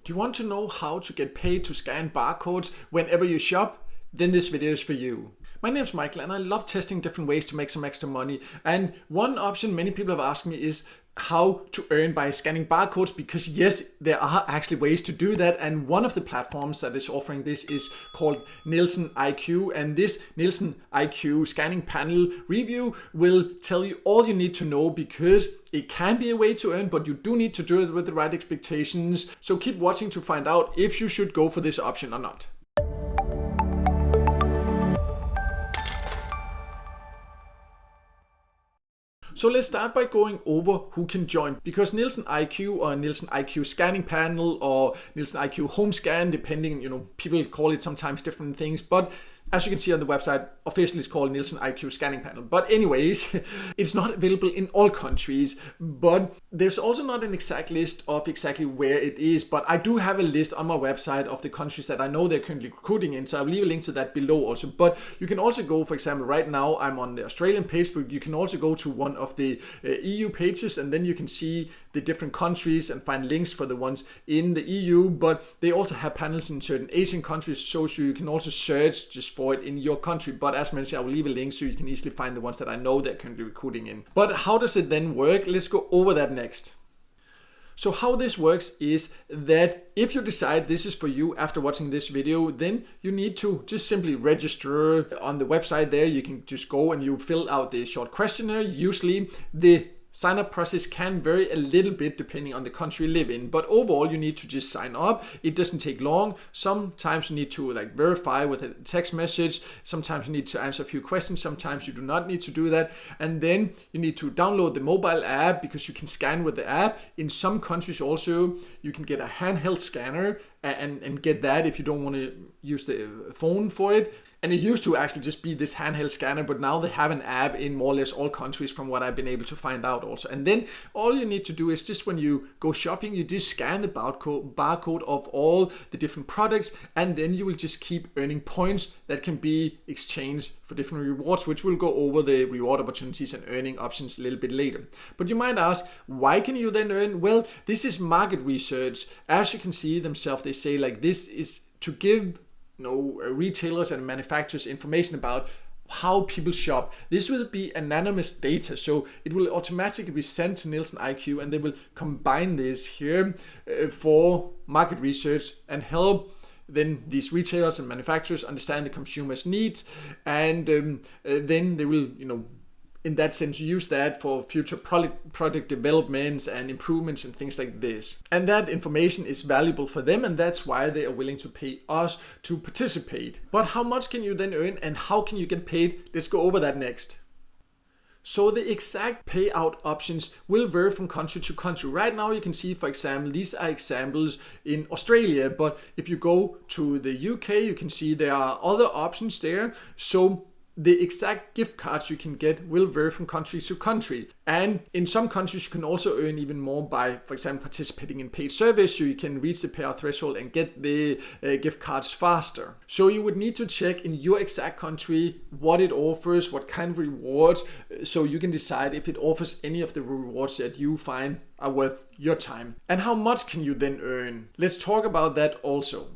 Do you want to know how to get paid to scan barcodes whenever you shop? Then this video is for you. My name is Michael and I love testing different ways to make some extra money. And one option many people have asked me is how to earn by scanning barcodes, because yes, there are actually ways to do that, and one of the platforms that is offering this is called NielsenIQ, and this NielsenIQ scanning panel review will tell you all you need to know, because it can be a way to earn, but you do need to do it with the right expectations. So keep watching to find out if you should go for this option or not. So let's start by going over who can join, because NielsenIQ or NielsenIQ scanning panel or NielsenIQ Homescan, depending, people call it sometimes different things, but as you can see on the website, officially it's called NielsenIQ scanning panel. But anyways, it's not available in all countries, but there's also not an exact list of exactly where it is. But I do have a list on my website of the countries that I know they're currently recruiting in, so I'll leave a link to that below also. But you can also go, for example, right now I'm on the Australian page, but you can also go to one of the EU pages, and then you can see the different countries and find links for the ones in the EU. But they also have panels in certain Asian countries, so you can also search just for it in your country. But as mentioned, I will leave a link so you can easily find the ones that I know they're currently recruiting in. But how does it then work? Let's go over that next. So how this works is that if you decide this is for you after watching this video, then you need to just simply register on the website there. You can just go and you fill out the short questionnaire. Usually the sign-up process can vary a little bit depending on the country you live in, but overall you need to just sign up. It doesn't take long. Sometimes you need to verify with a text message. Sometimes you need to answer a few questions. Sometimes you do not need to do that. And then you need to download the mobile app, because you can scan with the app. In some countries also you can get a handheld scanner and get that if you don't want to use the phone for it. And it used to actually just be this handheld scanner, but now they have an app in more or less all countries from what I've been able to find out also. And then all you need to do is just when you go shopping, you just scan the barcode of all the different products, and then you will just keep earning points that can be exchanged for different rewards, which we'll go over the reward opportunities and earning options a little bit later. But you might ask, why can you then earn? Well, this is market research. As you can see themselves, they say this is to give retailers and manufacturers information about how people shop. This will be anonymous data, so it will automatically be sent to NielsenIQ, and they will combine this here for market research and help then these retailers and manufacturers understand the consumer's needs, and then they will in that sense use that for future product developments and improvements and things like this. And that information is valuable for them, and that's why they are willing to pay us to participate. But how much can you then earn, and how can you get paid? Let's go over that next. So the exact payout options will vary from country to country. Right now you can see, for example, these are examples in Australia, but if you go to the UK, you can see there are other options there. So the exact gift cards you can get will vary from country to country. And in some countries you can also earn even more by, for example, participating in paid surveys, so you can reach the payout threshold and get the gift cards faster. So you would need to check in your exact country what it offers, what kind of rewards, so you can decide if it offers any of the rewards that you find are worth your time. And how much can you then earn? Let's talk about that also.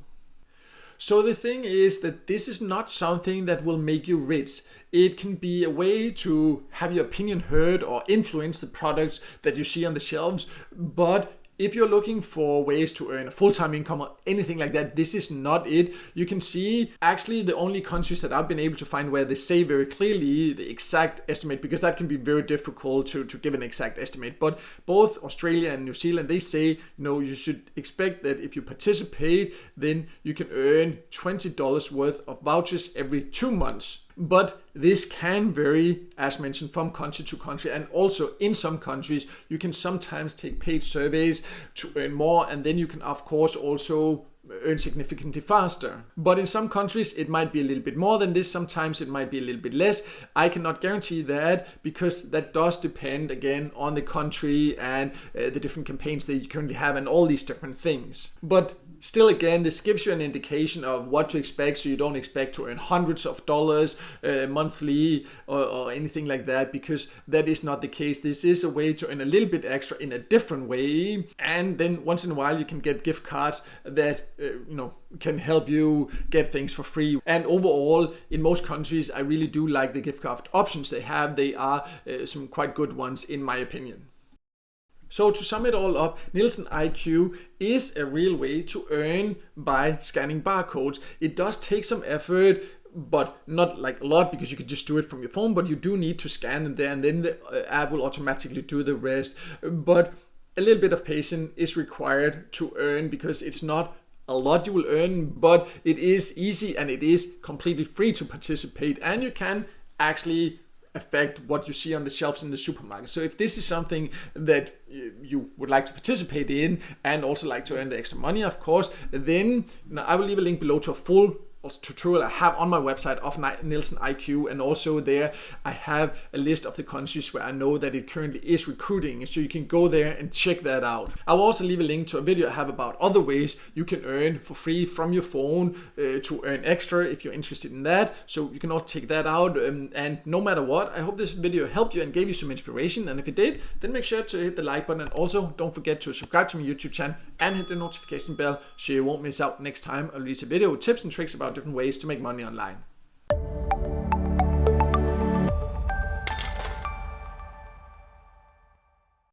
So the thing is that this is not something that will make you rich. It can be a way to have your opinion heard or influence the products that you see on the shelves. But if you're looking for ways to earn a full-time income or anything like that, this is not it. You can see actually the only countries that I've been able to find where they say very clearly the exact estimate, because that can be very difficult to give an exact estimate. But both Australia and New Zealand, they say, you should expect that if you participate, then you can earn $20 worth of vouchers every 2 months. But this can vary, as mentioned, from country to country, and also in some countries you can sometimes take paid surveys to earn more, and then you can of course also earn significantly faster. But in some countries it might be a little bit more than this, sometimes it might be a little bit less. I cannot guarantee that because that does depend again on the country and the different campaigns that you currently have and all these different things. But still, again, this gives you an indication of what to expect, so you don't expect to earn hundreds of dollars monthly or anything like that, because that is not the case. This is a way to earn a little bit extra in a different way, and then once in a while you can get gift cards that can help you get things for free. And overall, in most countries, I really do like the gift card options they have. They are some quite good ones in my opinion. So to sum it all up, NielsenIQ is a real way to earn by scanning barcodes. It does take some effort, but not like a lot, because you can just do it from your phone, but you do need to scan them there, and then the app will automatically do the rest. But a little bit of patience is required to earn, because it's not a lot you will earn, but it is easy and it is completely free to participate, and you can actually affect what you see on the shelves in the supermarket. So if this is something that you would like to participate in and also like to earn the extra money, of course, then I will leave a link below to a full tutorial I have on my website of NielsenIQ, and also there I have a list of the countries where I know that it currently is recruiting, so you can go there and check that out. I will also leave a link to a video I have about other ways you can earn for free from your phone to earn extra if you're interested in that, so you can all check that out. And no matter what, I hope this video helped you and gave you some inspiration, and if it did, then make sure to hit the like button, and also don't forget to subscribe to my YouTube channel and hit the notification bell so you won't miss out next time I release a video with tips and tricks about different ways to make money online.